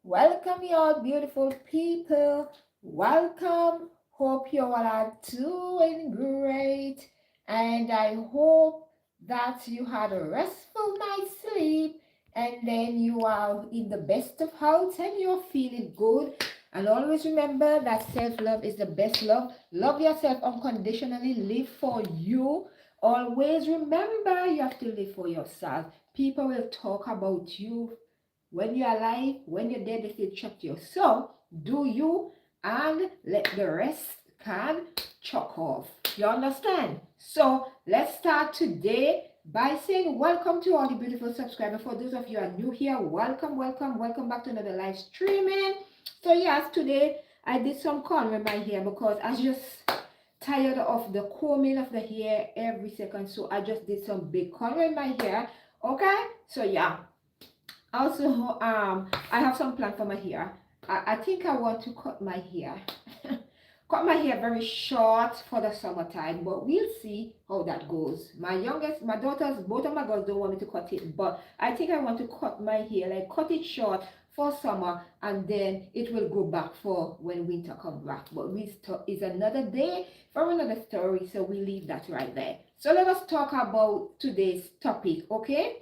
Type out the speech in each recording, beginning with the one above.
Welcome, you all beautiful people. Welcome. Hope you all are doing great. And I hope that you had a restful night's sleep and then you are in the best of health and you're feeling good. And always remember that self love is the best love. Love yourself unconditionally. Live for you. Always remember you have to live for yourself. People will talk about you when you're alive, when you're dead, they still chat you. So do you and let the rest can chuck off. You understand? So let's start today by saying welcome to all the beautiful subscribers. For those of you who are new here, welcome back to another live streaming. So yes, today I did some color in my hair because I just tired of the combing of the hair every second. So I just did some big color in my hair. Okay, so yeah, also I have some plan for my hair. I think I want to cut my hair cut my hair very short for the summertime, but we'll see how that goes. My daughters, both of my girls don't want me to cut it, but I think I want to cut my hair, like cut it short for summer, and then it will go back for when winter comes back. But is another day for another story, so we leave that right there. So let us talk about today's topic, okay?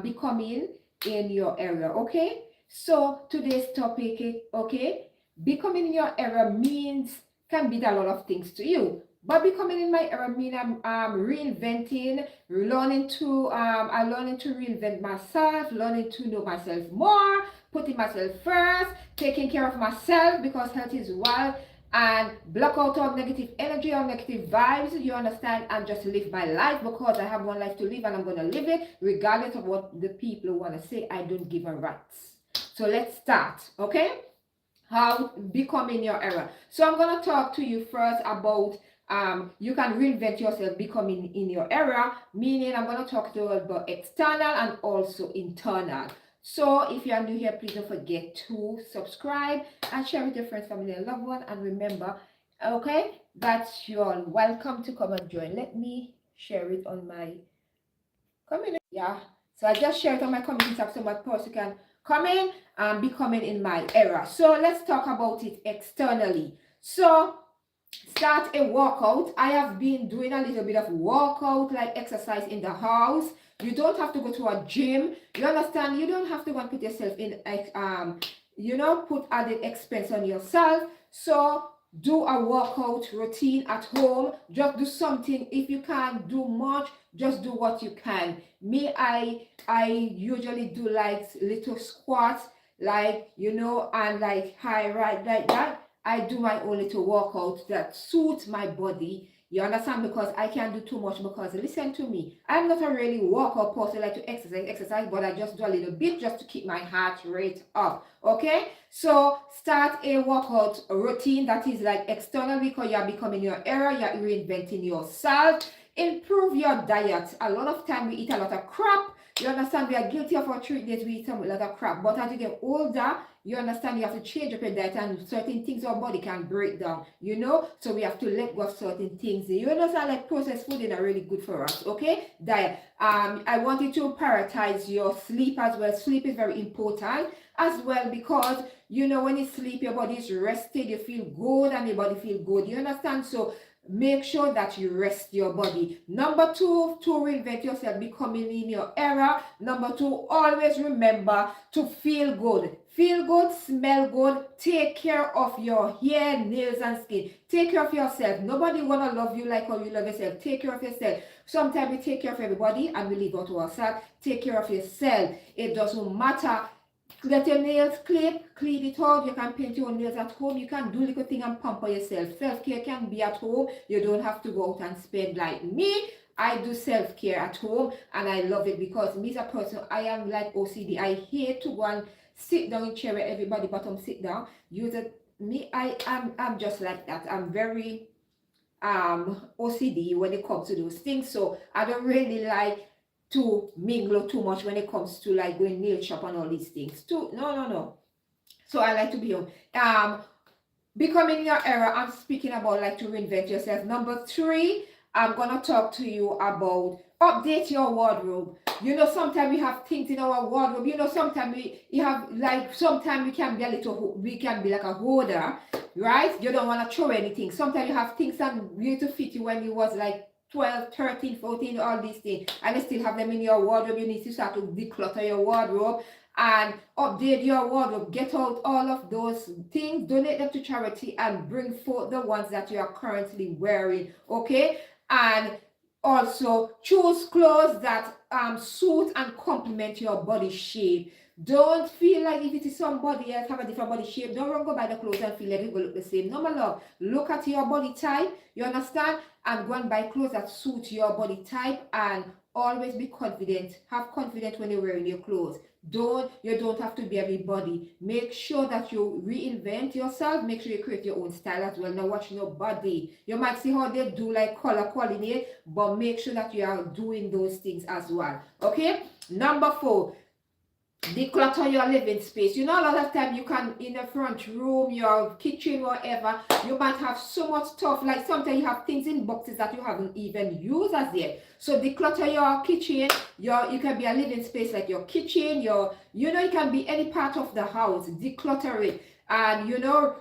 Becoming in your area. Okay, so today's topic, okay, becoming in your area means can be a lot of things to you, but becoming in my area mean I'm reinventing, learning to I learning to reinvent myself, learning to know myself more, putting myself first, taking care of myself because health is wealth, and block out all negative energy or negative vibes, you understand, and just live my life because I have one life to live and I'm going to live it regardless of what the people want to say. I don't give a rat's. So let's start, okay? How becoming your era. So I'm going to talk to you first about you can reinvent yourself becoming in your era, meaning I'm going to talk to you about external and also internal. So if you are new here, please don't forget to subscribe and share with your friends, family, and loved one. And remember, okay, that you're welcome to come and join. Let me share it on my community. Yeah. So I just share it on my community tab so my person can come in and be coming in my era. So let's talk about it externally. So start a workout. I have been doing a little bit of workout, like exercise in the house. You don't have to go to a gym. You understand? You don't have to go and put yourself in put added expense on yourself. So do a workout routine at home. Just do something. If you can't do much, just do what you can. Me, I usually do like little squats, like and like high right like that. I do my own little workout that suits my body. You understand? Because I can't do too much because listen to me. I'm not a really workout person like to exercise, but I just do a little bit just to keep my heart rate up. Okay? So start a workout routine that is like external because you're becoming your era, you're reinventing yourself. Improve your diet. A lot of time we eat a lot of crap. You understand? We are guilty of our treat days, we eat a lot of crap. But as you get older, you understand you have to change up your diet and certain things our body can break down, so we have to let go of certain things. You understand, like processed food is not really good for us. Okay, diet. I want you to prioritize your sleep as well. Sleep is very important as well because when you sleep your body is rested, you feel good and your body feel good. You understand? So make sure that you rest your body. Number two, to reinvent yourself becoming in your era. Number two, always remember to feel good. Feel good, smell good, take care of your hair, nails, and skin. Take care of yourself. Nobody wanna love you like how you love yourself. Take care of yourself. Sometimes we take care of everybody and we leave out to ourselves. Take care of yourself. It doesn't matter. Let your nails clip, clean it out. You can paint your nails at home. You can do little thing and pamper yourself. Self-care can be at home. You don't have to go out and spend like me. I do self-care at home and I love it because me as a person, I am like OCD. I hate to go and sit down in chair where everybody bottom sit down. Use it. Me, I'm just like that. I'm very OCD when it comes to those things. So I don't really like to mingle too much when it comes to like going nail shop and all these things. Too no. So I like to be home. Becoming your era. I'm speaking about like to reinvent yourself. Number three, I'm gonna talk to you about update your wardrobe. You know, sometimes we have things in our wardrobe. You know, sometimes we have like, sometimes we can be a little, we can be like a hoarder, right? You don't want to throw anything. Sometimes you have things that used to fit you when you was like 12, 13, 14, all these things, and you still have them in your wardrobe. You need to start to declutter your wardrobe and update your wardrobe. Get out all of those things, donate them to charity, and bring forth the ones that you are currently wearing. Okay, and also choose clothes that suit and complement your body shape. Don't feel like if it is somebody else have a different body shape, don't run go buy the clothes and feel like it will look the same. No, my love. Look at your body type. You understand? And go and buy clothes that suit your body type, and always be confident. Have confidence when you're wearing your clothes. You don't have to be everybody. Make sure that you reinvent yourself. Make sure you create your own style as well. Now watch nobody. You might see how they do like color coordinate, but make sure that you are doing those things as well. Okay. Number 4, declutter your living space. You know, a lot of time you can, in the front room, your kitchen, whatever, you might have so much stuff. Like sometimes you have things in boxes that you haven't even used as yet. So declutter your kitchen. You can be a living space like your kitchen, it can be any part of the house. Declutter it and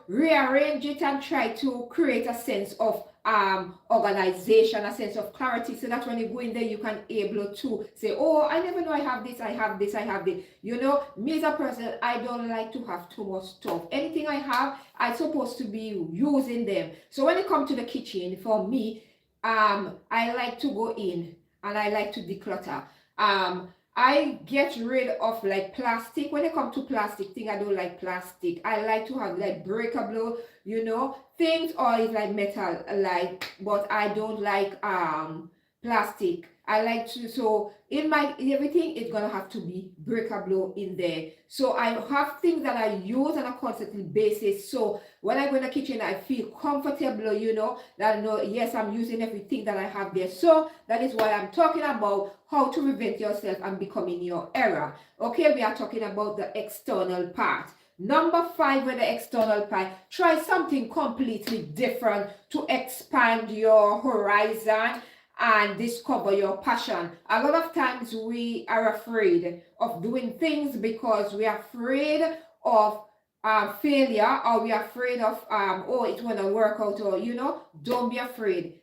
rearrange it and try to create a sense of organization, a sense of clarity, so that when you go in there you can able to say, oh, I never know I have this, I have this, I have this. Me as a person, I don't like to have too much stuff. Anything I have, I'm supposed to be using them. So when it comes to the kitchen, for me, I like to go in and I like to declutter. I get rid of like plastic. When it comes to plastic thing, I don't like plastic. I like to have like breakable, things, or it's like metal, like, but I don't like plastic. I like to, so in my everything it's gonna have to be breakable in there. So I have things that I use on a constant basis. So when I go in the kitchen, I feel comfortable, that I know, yes, I'm using everything that I have there. So that is why I'm talking about how to prevent yourself and becoming your error. Okay, we are talking about the external part. Number 5, with the external part, try something completely different to expand your horizon and discover your passion. A lot of times we are afraid of doing things because we are afraid of failure, or we are afraid of oh, it won't work out, or don't be afraid.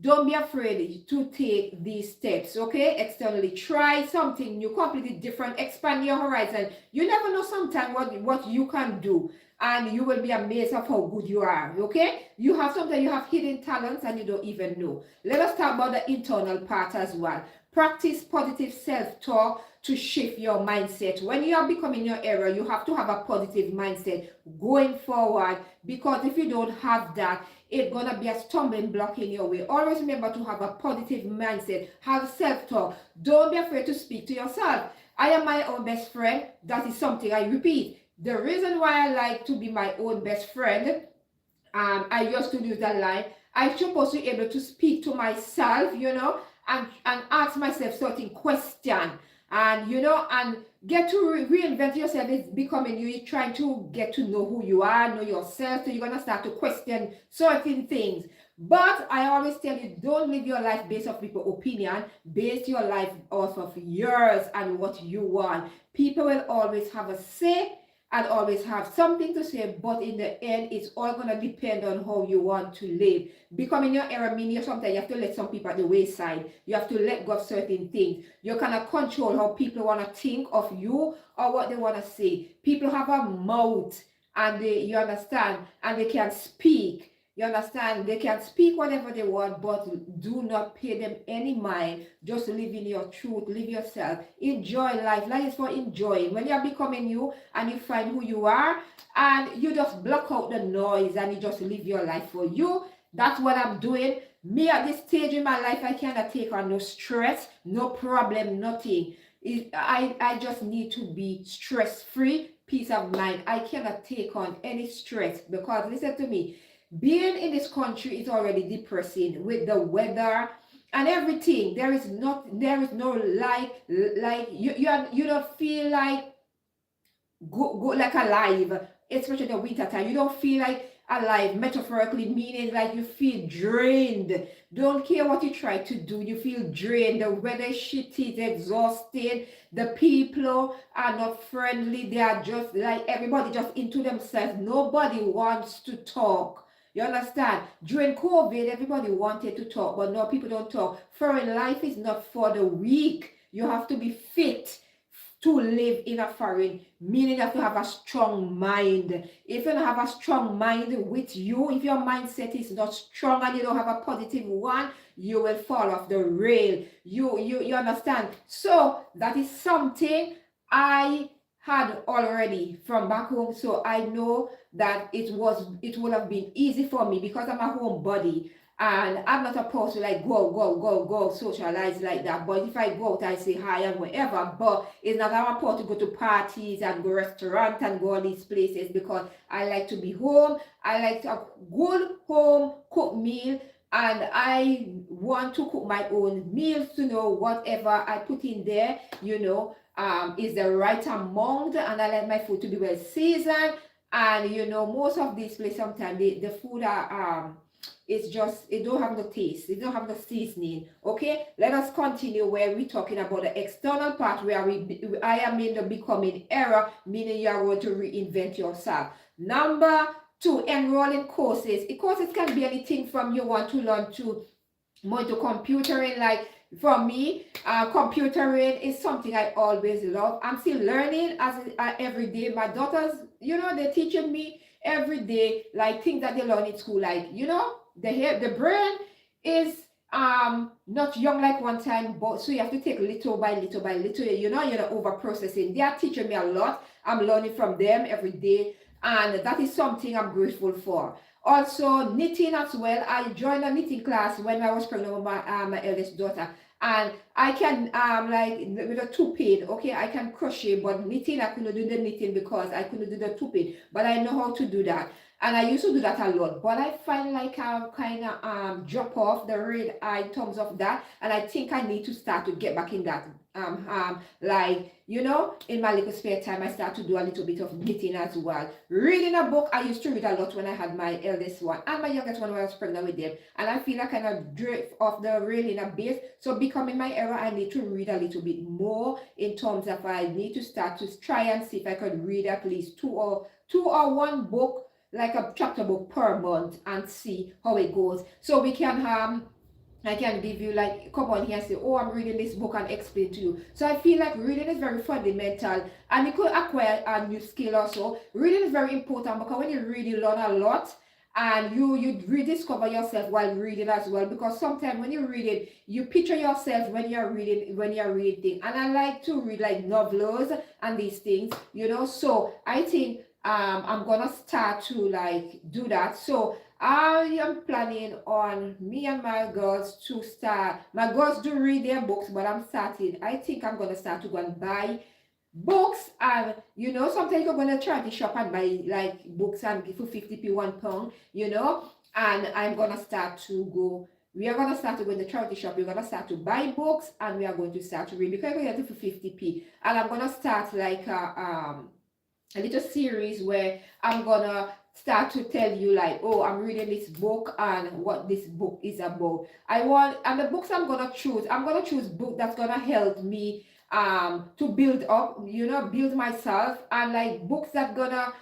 Don't be afraid to take these steps. Okay, externally, try something new, completely different, expand your horizon. You never know sometimes what you can do, and you will be amazed of how good you are. Okay, you have hidden talents and you don't even know. Let us talk about the internal part as well. Practice positive self-talk to shift your mindset. When you are becoming your error, you have to have a positive mindset going forward, because if you don't have that, it's gonna be a stumbling block in your way. Always remember to have a positive mindset. Have self-talk. Don't be afraid to speak to yourself. I am my own best friend. That is something I repeat. The reason why I like to be my own best friend, I used to use that line. I'm supposed to be able to speak to myself, and ask myself certain questions, and and get to reinvent yourself. It's becoming you. You're trying to get to know who you are, know yourself. So you're gonna start to question certain things. But I always tell you, don't live your life based off people's opinion. Base your life off of yours and what you want. People will always have a say and always have something to say, but in the end, it's all gonna depend on how you want to live. Becoming your error means sometimes you have to let some people at the wayside. You have to let go of certain things. You cannot control how people wanna think of you or what they wanna say. People have a mouth, and you understand, and they can speak. You understand? They can speak whatever they want, but do not pay them any mind. Just live in your truth, live yourself, enjoy life. Life is for enjoying. When you are becoming you and you find who you are, and you just block out the noise and you just live your life for you. That's what I'm doing. Me at this stage in my life, I cannot take on no stress, no problem, nothing. I just need to be stress-free, peace of mind. I cannot take on any stress, because listen to me. Being in this country is already depressing with the weather and everything. There is no like you don't feel like go like alive, especially the winter time. You don't feel like alive, metaphorically, meaning like you feel drained. Don't care what you try to do, you feel drained. The weather is shitty, it's exhausting. The people are not friendly. They are just like everybody just into themselves. Nobody wants to talk. You understand? During COVID, everybody wanted to talk, but no, people don't talk. Foreign life is not for the weak. You have to be fit to live in a foreign, meaning you have to have a strong mind. If you don't have a strong mind with you, if your mindset is not strong and you don't have a positive one, you will fall off the rail. You understand? So that is something I had already from back home. So I know that it would have been easy for me because I'm a homebody. And I'm not opposed to like go, socialize like that. But if I go out, I say hi and whatever. But it's not I'm opposed to go to parties and go restaurant and go all these places because I like to be home. I like to have good home cooked meal. And I want to cook my own meals to know whatever I put in there, is the right amount. And I like my food to be well seasoned. And most of these places sometimes the food are it's just it don't have the taste, it don't have the seasoning. Okay, let us continue where we're talking about the external part where I am in the becoming era, meaning you are going to reinvent yourself. Number two, enroll in courses. Courses can be anything from you want to learn to more into computering. Like for me, computering is something I always love. I'm still learning as every day. My daughters, they're teaching me every day, like things that they learn in school. Like the brain is not young like one time, but so you have to take little by little by little. You're not over processing. They are teaching me a lot. I'm learning from them every day, and that is something I'm grateful for. Also, knitting as well. I joined a knitting class when I was pregnant with my eldest daughter, and I can like with a two-pin. Okay, I can crochet, but knitting I couldn't do the knitting because I couldn't do the two-pin. But I know how to do that, and I used to do that a lot. But I find like I've kind of drop off the real items of that, and I think I need to start to get back in that. Like in my little spare time, I start to do a little bit of knitting as well. Reading a book, I used to read a lot when I had my eldest one and my youngest one when I was pregnant with them. And I feel like I kind of drift off the rail in a bit. So becoming my era, I need to read a little bit more in terms of I need to start to try and see if I could read at least two or one book, like a chapter book per month, and see how it goes. So we can I can give you like come on here and say, oh, I'm reading this book and explain to you. So I feel like reading is very fundamental and you could acquire a new skill also. Reading is very important because when you read, you learn a lot and you rediscover yourself while reading as well. Because sometimes when you read it, you picture yourself when you're reading things. And I like to read like novels and these things, So I think I'm gonna start to like do that. So I am planning on me and my girls to start. My girls do read their books, but I think I'm gonna start to go and buy books. And sometimes you're gonna try to shop and buy like books and give for 50p £1, And I'm gonna start to go. We are gonna start to go in the charity shop. We're gonna start to buy books and we are going to start to read because we get it for 50p. And I'm gonna start like a little series where I'm gonna start to tell you like, oh, I'm reading this book and what this book is about. And the books I'm gonna choose book that's gonna help me to build up, build myself, and like books that gonna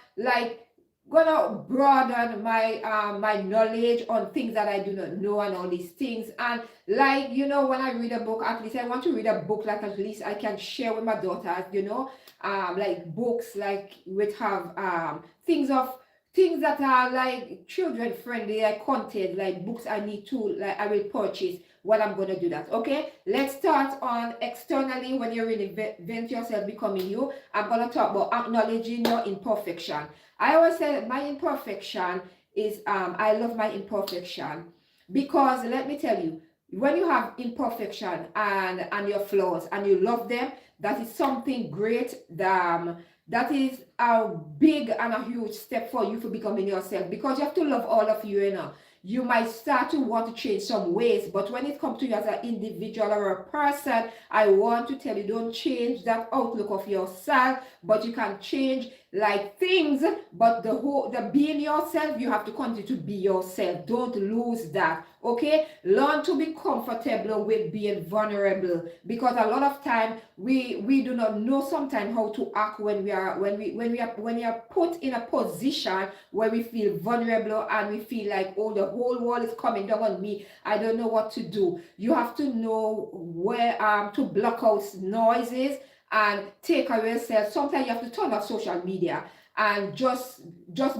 broaden my knowledge on things that I do not know and all these things. And like when I read a book, at least I want to read a book like at least I can share with my daughters, like books like which have things that are like children friendly, like content, like books I need to like I will purchase when I'm gonna do that. Okay, let's start on externally. When you reinvent yourself, becoming you, I'm gonna talk about acknowledging your imperfection. I always say my imperfection is I love my imperfection because let me tell you, when you have imperfection and your flaws and you love them, that is something great. That is a big and a huge step for you for becoming yourself because you have to love all of you, you might start to want to change some ways. But when it comes to you as an individual or a person, I want to tell you, don't change that outlook of yourself, but you can change like things, but the being yourself, you have to continue to be yourself. Don't lose that. Okay, learn to be comfortable with being vulnerable, because a lot of time we do not know sometimes how to act when we are put in a position where we feel vulnerable and we feel like, oh, the whole world is coming down on me, I don't know what to do. You have to know where to block out noises and take away yourself. Sometimes you have to turn off social media and just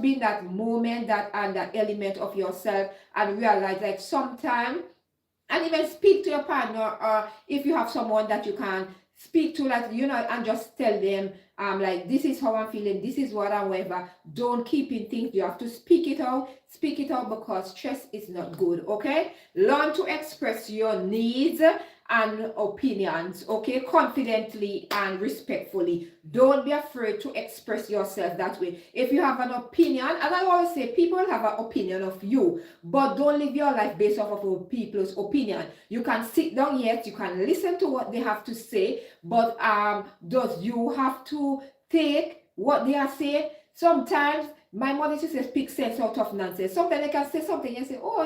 be in that moment, that and that element of yourself, and realize like sometimes, and even speak to your partner, or if you have someone that you can speak to, like, and just tell them, like, this is how I'm feeling, this is what I'm, whatever. Don't keep in things. You have to speak it out, because stress is not good. Okay, learn to express your needs and opinions, okay, confidently and respectfully. Don't be afraid to express yourself that way. If you have an opinion, and I always say, people have an opinion of you, but don't live your life based off of people's opinion. You can sit down, yes, you can listen to what they have to say, but does you have to take what they are saying? Sometimes my mother used to say, speak sense out of nonsense. Sometimes they can say something and say, oh,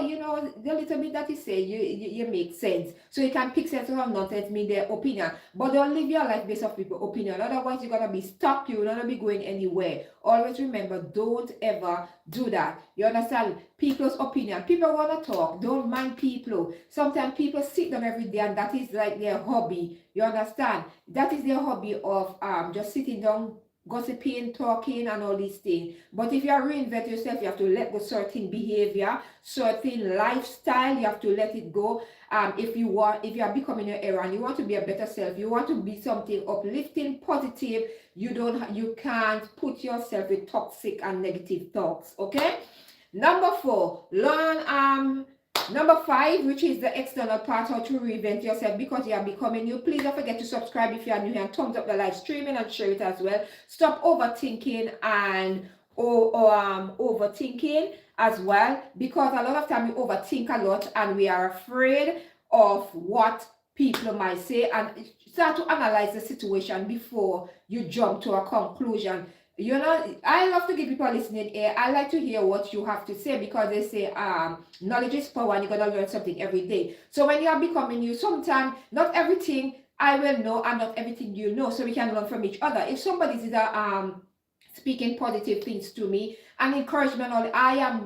the little bit that you say, you make sense. So you can pick sense out of nonsense, mean their opinion. But don't live your life based off people's opinion. Otherwise, you're going to be stuck. You're not going to be going anywhere. Always remember, don't ever do that. You understand? People's opinion. People want to talk. Don't mind people. Sometimes people sit down every day and that is like their hobby. You understand? That is their hobby of just sitting down, gossiping, talking, and all these things. But if you are reinvent yourself, you have to let go certain behavior, certain lifestyle. You have to let it go. If you are becoming your era and you want to be a better self, you want to be something uplifting, positive. You can't put yourself with toxic and negative thoughts. Okay. Number 4, learn Number 5, which is the external part, how to reinvent yourself because you are becoming new. Please don't forget to subscribe if you are new here, and thumbs up the live streaming and share it as well. Stop overthinking and overthinking as well, because a lot of time we overthink a lot and we are afraid of what people might say, and start to analyze the situation before you jump to a conclusion. I love to give people listening here. I like to hear what you have to say, because they say knowledge is power and you're gonna learn something every day. So when you are becoming new, sometimes not everything I will know and not everything you know, so we can learn from each other. If somebody's either speaking positive things to me and encouragement, or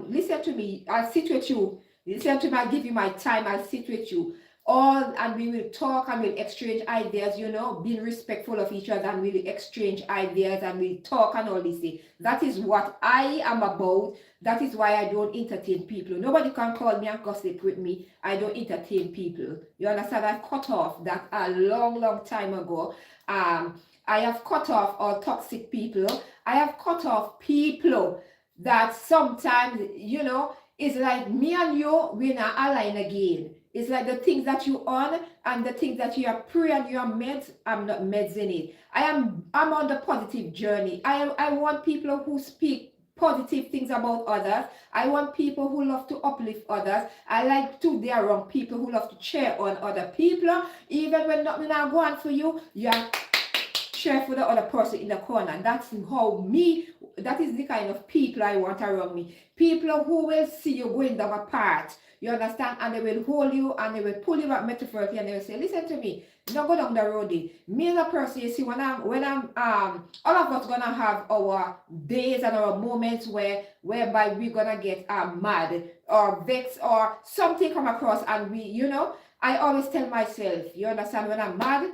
listen to me, I'll sit with you. Listen to me, I'll give you my time, I'll sit with you. And we will talk and we'll exchange ideas, being respectful of each other, and we'll exchange ideas and we'll talk and all these things. That is what I am about. That is why I don't entertain people. Nobody can call me and gossip with me. I don't entertain people. You understand? I cut off that a long time ago. I have cut off all toxic people. I have cut off people that sometimes, it's like me and you, we're not aligned again. It's like the things that you on and the things that you are pre and you are meds, I'm not meds in it. I'm on the positive journey. I want people who speak positive things about others. I want people who love to uplift others. I like to be around people who love to cheer on other people. Even when nothing are going for you, you are cheer for the other person in the corner. And that is the kind of people I want around me. People who will see you going down a path. You understand? And they will hold you and they will pull you up metaphorically, and they will say, listen to me, don't go down the road. Me as a person, you see, when I'm all of us gonna have our days and our moments whereby we're gonna get mad or vexed or something come across, and I always tell myself, you understand, when I'm mad,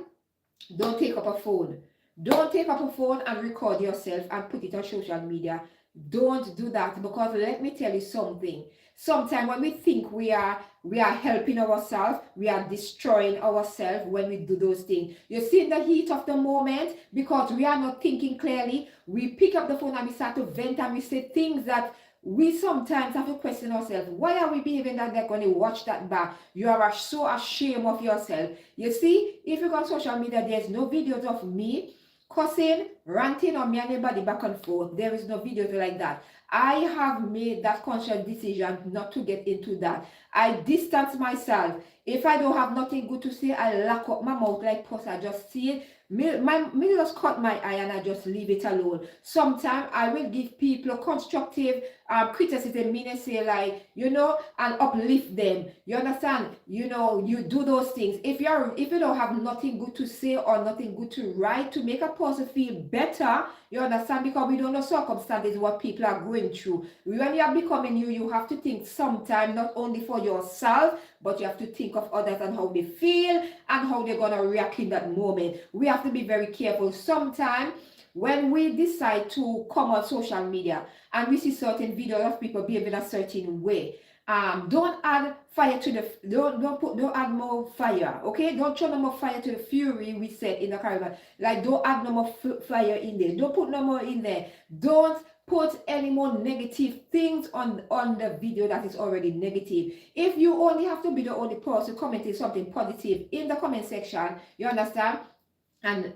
don't take up a phone. Don't take up a phone and record yourself and put it on social media. Don't do that, because let me tell you something. Sometimes when we think we are helping ourselves, we are destroying ourselves when we do those things. You see, in the heat of the moment, because we are not thinking clearly, we pick up the phone and we start to vent and we say things that we sometimes have to question ourselves. Why are we behaving that they're going to watch that back? You are so ashamed of yourself. You see, if you go on social media, there's no videos of me cussing, ranting on me and anybody back and forth. There is no videos like that. I have made that conscious decision not to get into that. I distance myself. If I don't have nothing good to say, I lock up my mouth like pus. I just see it. Me just cut my eye and I just leave it alone. Sometimes I will give people constructive criticism, meaning say like, and uplift them. You understand? You do those things. If you don't have nothing good to say or nothing good to write to make a person feel better, you understand? Because we don't know circumstances what people are going through. When you are becoming you have to think sometime not only for yourself, but you have to think of others and how they feel and how they're gonna react in that moment. We have to be very careful. Sometimes when we decide to come on social media and we see certain videos of people behaving a certain way, don't add fire to the don't add more fire, okay? Don't throw no more fire to the fury we said in the Caribbean. Like, don't add no more fire in there. Don't put no more in there. Don't put any more negative things on the video that is already negative. If you only have to be the only person commenting something positive in the comment section, you understand? And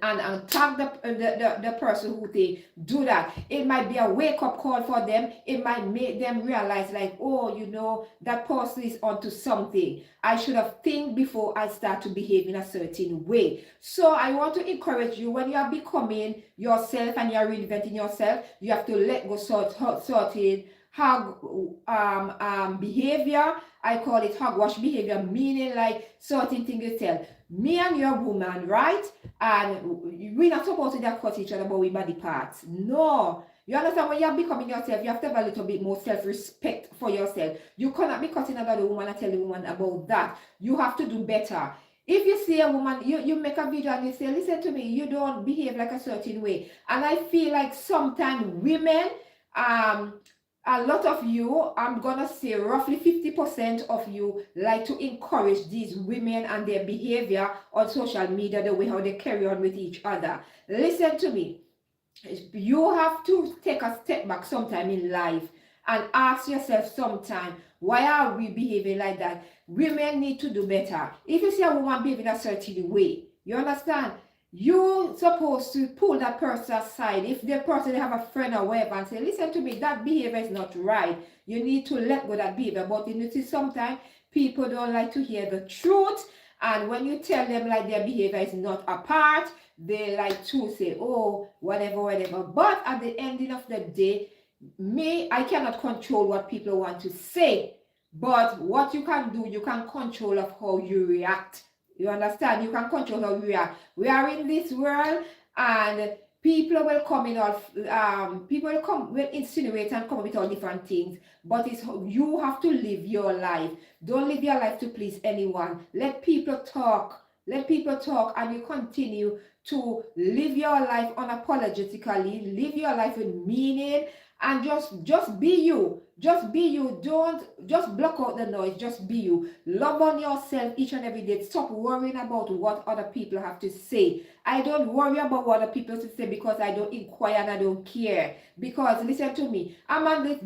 tag the person who they do that. It might be a wake-up call for them. It might make them realize like, oh, that person is onto something. I should have think before I start to behave in a certain way. So I want to encourage you, when you are becoming yourself and you are reinventing yourself, you have to let go certain behavior. I call it hogwash behavior, meaning like certain things you tell. Me and your woman, right? And we're not supposed to cut each other about we body parts. No. You understand? When you're becoming yourself, you have to have a little bit more self-respect for yourself. You cannot be cutting another woman and tell the woman about that. You have to do better. If you see a woman, you make a video and you say, listen to me, you don't behave like a certain way. And I feel like sometimes women, a lot of you, I'm gonna say roughly 50% of you like to encourage these women and their behavior on social media, the way how they carry on with each other. Listen to me. You have to take a step back sometime in life and ask yourself sometime, why are we behaving like that? Women need to do better. If you see a woman behaving a certain way, you understand? You're supposed to pull that person aside. If the person they have a friend or whatever and say, listen to me, that behavior is not right. You need to let go of that behavior. But you see, sometimes people don't like to hear the truth. And when you tell them like their behavior is not apart, they like to say, oh, whatever. But at the ending of the day, I cannot control what people want to say. But what you can do, you can control of how you react. You understand? You can control how we are. We are in this world, and people will come in all. People will insinuate and come with all different things. But you have to live your life. Don't live your life to please anyone. Let people talk. Let people talk, and you continue to live your life unapologetically. Live your life with meaning, and just be you. Just be you. Don't just block out the noise. Just be you. Love on yourself each and every day. Stop worrying about what other people have to say. I don't worry about what other people have to say because I don't inquire and I don't care. Because listen to me, I'm on this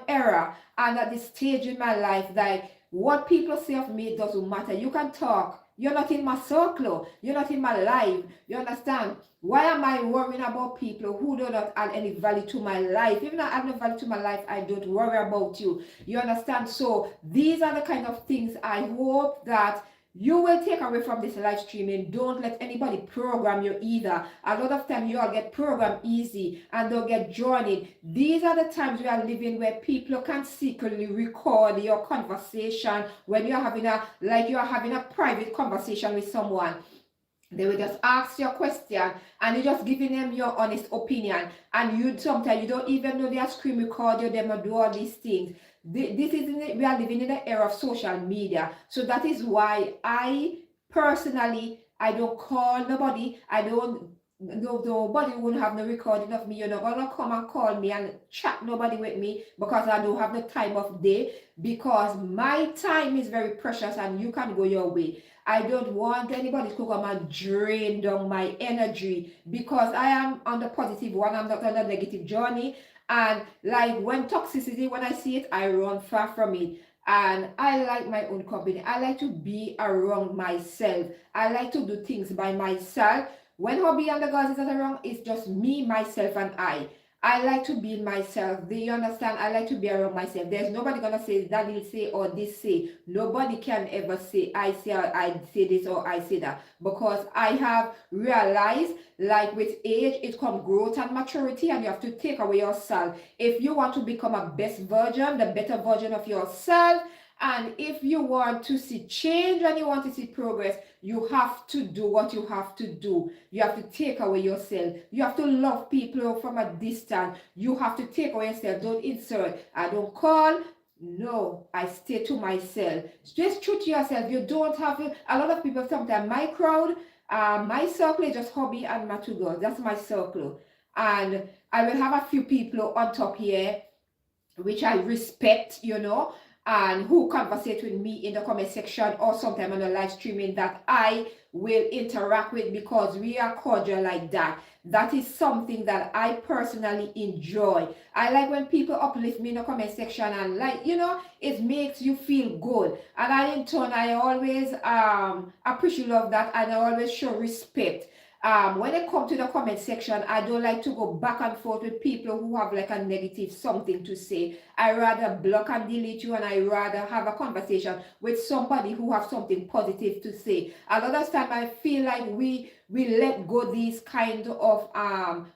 era and at this stage in my life that what people say of me doesn't matter. You can talk. You're not in my circle. You're not in my life. You understand? Why am I worrying about people who do not add any value to my life? Even though I add no value to my life, I don't worry about you. You understand? So these are the kind of things I hope that you will take away from this live streaming. Don't let anybody program you either. A lot of time you all get programmed easy and they'll get drawn in. These are the times we are living where people can secretly record your conversation when you're having a private conversation with someone. They will just ask you a question and you're just giving them your honest opinion. And sometimes you don't even know they are screen record you, them or do all these things. We are living in the era of social media. So that is why I personally, I don't call nobody. Nobody wouldn't have no recording of me. You're not gonna come and call me and chat nobody with me because I don't have the time of day, because my time is very precious and you can go your way. I don't want anybody to come and drain down my energy because I am on the positive one. I'm not on the negative journey. And like when I see it, I run far from it. And I like my own company. I like to be around myself. I like to do things by myself. When hubby and the girls is not around, it's just me, myself, and I like to be myself. Do you understand? I like to be around myself. There's nobody gonna say that will say or this say. Nobody can ever say I say or I say this or I say that, because I have realized, like, with age it comes growth and maturity, and you have to take away yourself if you want to become a best version, the better version of yourself. And if you want to see change and you want to see progress, you have to do what you have to do. You have to take away yourself. You have to love people from a distance. You have to take away yourself. Don't insert. I don't call. No, I stay to myself. Just true to yourself. You don't have to. A lot of people sometimes, my crowd, my circle is just hobby and my two girls. That's my circle. And I will have a few people on top here which I respect, and who conversate with me in the comment section or sometime on the live streaming that I will interact with, because we are cordial like that. That is something that I personally enjoy. I like when people uplift me in the comment section, and, like, it makes you feel good. And I, in turn, I always appreciate love that, and I always show respect. When it comes to the comment section, I don't like to go back and forth with people who have like a negative something to say. I rather block and delete you, and I rather have a conversation with somebody who have something positive to say. A lot of time I feel like we let go these kind of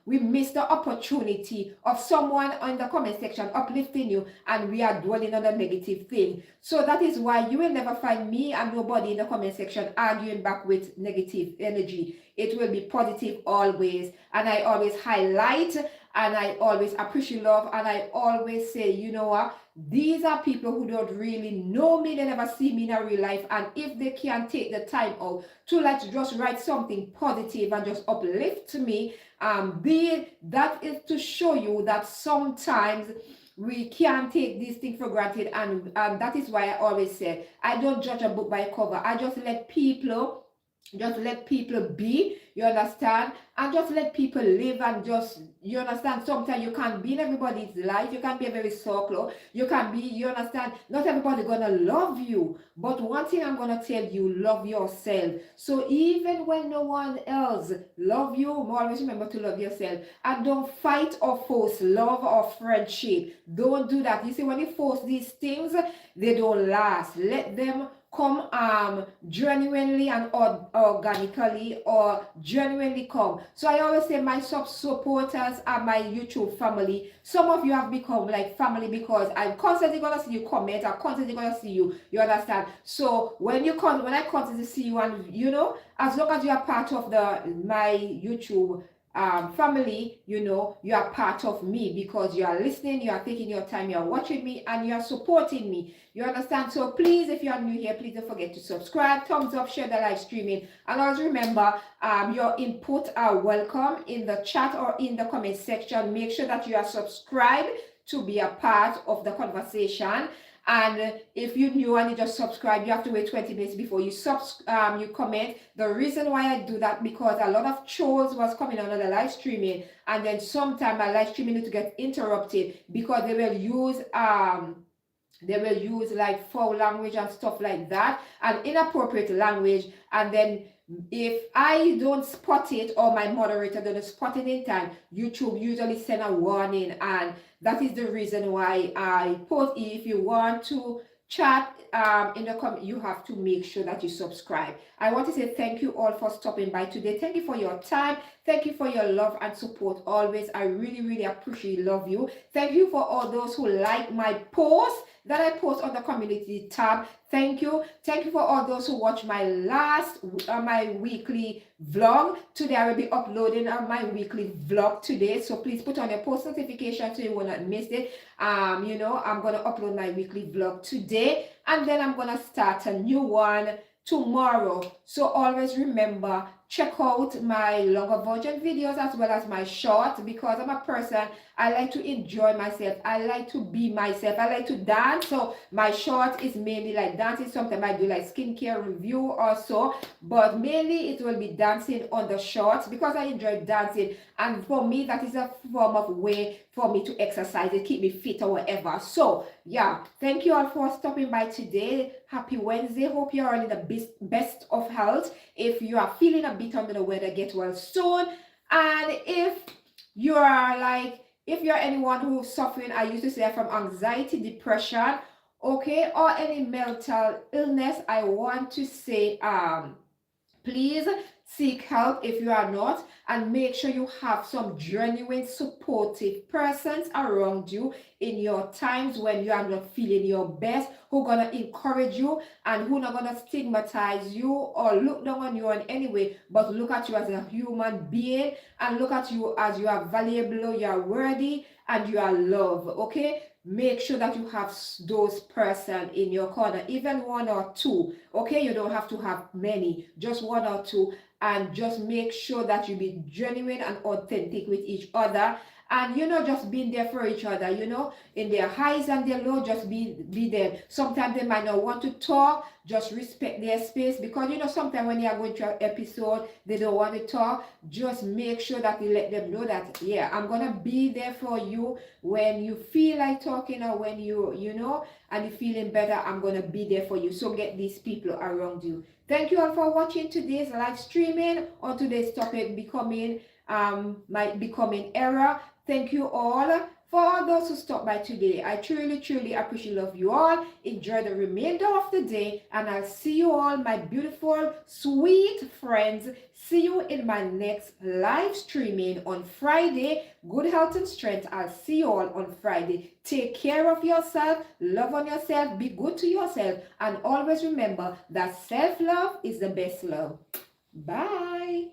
we miss the opportunity of someone in the comment section uplifting you, and we are dwelling on the negative thing. So that is why you will never find me and nobody in the comment section arguing back with negative energy. It will be positive always, and I always highlight, and I always appreciate love, and I always say, you know what, these are people who don't really know me, they never see me in a real life, and if they can take the time out to, like, just write something positive and just uplift me, that is to show you that sometimes we can't take these things for granted. And that is why I always say I don't judge a book by a cover. I just let people be, you understand, and just let people live, and just, you understand, sometimes you can't be in everybody's life. You can't be a very circle. You can be, you understand, not everybody gonna love you, but one thing I'm gonna tell you, love yourself. So even when no one else love you, always remember to love yourself, and don't fight or force love or friendship. Don't do that. You see, when you force these things, they don't last. Let them come genuinely and organically, or genuinely come. So I always say my supporters are my YouTube family. Some of you have become like family, because I'm constantly gonna see you comment, I'm constantly gonna see you, you understand. So when I constantly see you, and as long as you are part of my YouTube family, you are part of me, because you are listening, you are taking your time, you are watching me, and you are supporting me. You understand? So please, if you are new here, please don't forget to subscribe, thumbs up, share the live streaming, and always remember, your input are welcome in the chat or in the comment section. Make sure that you are subscribed to be a part of the conversation. And if you're new and you just subscribe, you have to wait 20 minutes before you comment. The reason why I do that, because a lot of trolls was coming on the live streaming, and then sometimes my live streaming need to get interrupted, because they will use like foul language and stuff like that, and inappropriate language. And then if I don't spot it, or my moderator doesn't spot it in time, YouTube usually send a warning. And that is the reason why I post. If you want to chat in the comment, you have to make sure that you subscribe. I want to say thank you all for stopping by today. Thank you for your time. Thank you for your love and support always. I really appreciate, love you. Thank you for all those who like my posts that I post on the community tab. Thank you. Thank you for all those who watch my my weekly vlog. Today I will be uploading my weekly vlog today, so please put on your post notification so you will not miss it. I'm gonna upload my weekly vlog today, and then I'm gonna start a new one tomorrow. So always remember, check out my longer version videos as well as my short, because I'm a person, I like to enjoy myself, I like to be myself, I like to dance. So my short is mainly like dancing. Sometimes I do like skincare review also, but mainly it will be dancing on the shorts, because I enjoy dancing, and for me that is a form of way for me to exercise. It keep me fit or whatever. So yeah, thank you all for stopping by today. Happy Wednesday. Hope you're all in the best of health. If you are feeling a bit under the weather, get well soon. And if you are like, if you're anyone who's suffering, I used to say, from anxiety, depression, okay, or any mental illness, I want to say, please seek help if you are not, and make sure you have some genuine supportive persons around you in your times when you are not feeling your best, who gonna encourage you and who not gonna stigmatize you or look down on you in any way, but look at you as a human being and look at you as you are valuable, you are worthy, and you are loved. Okay, make sure that you have those person in your corner, even one or two. Okay, you don't have to have many, just one or two, and just make sure that you be genuine and authentic with each other, and just being there for each other, in their highs and their lows, just be there. Sometimes they might not want to talk, just respect their space, because sometimes when you are going through an episode, they don't want to talk. Just make sure that you let them know that, yeah, I'm gonna be there for you when you feel like talking, or when and you're feeling better, I'm gonna be there for you. So get these people around you. Thank you all for watching today's live streaming on today's topic, becoming error. Thank you all for all those who stopped by today. I truly appreciate, love you all. Enjoy the remainder of the day, and I'll see you all, my beautiful, sweet friends. See you in my next live streaming on Friday. Good health and strength. I'll see you all on Friday. Take care of yourself, love on yourself, be good to yourself, and always remember that self-love is the best love. Bye.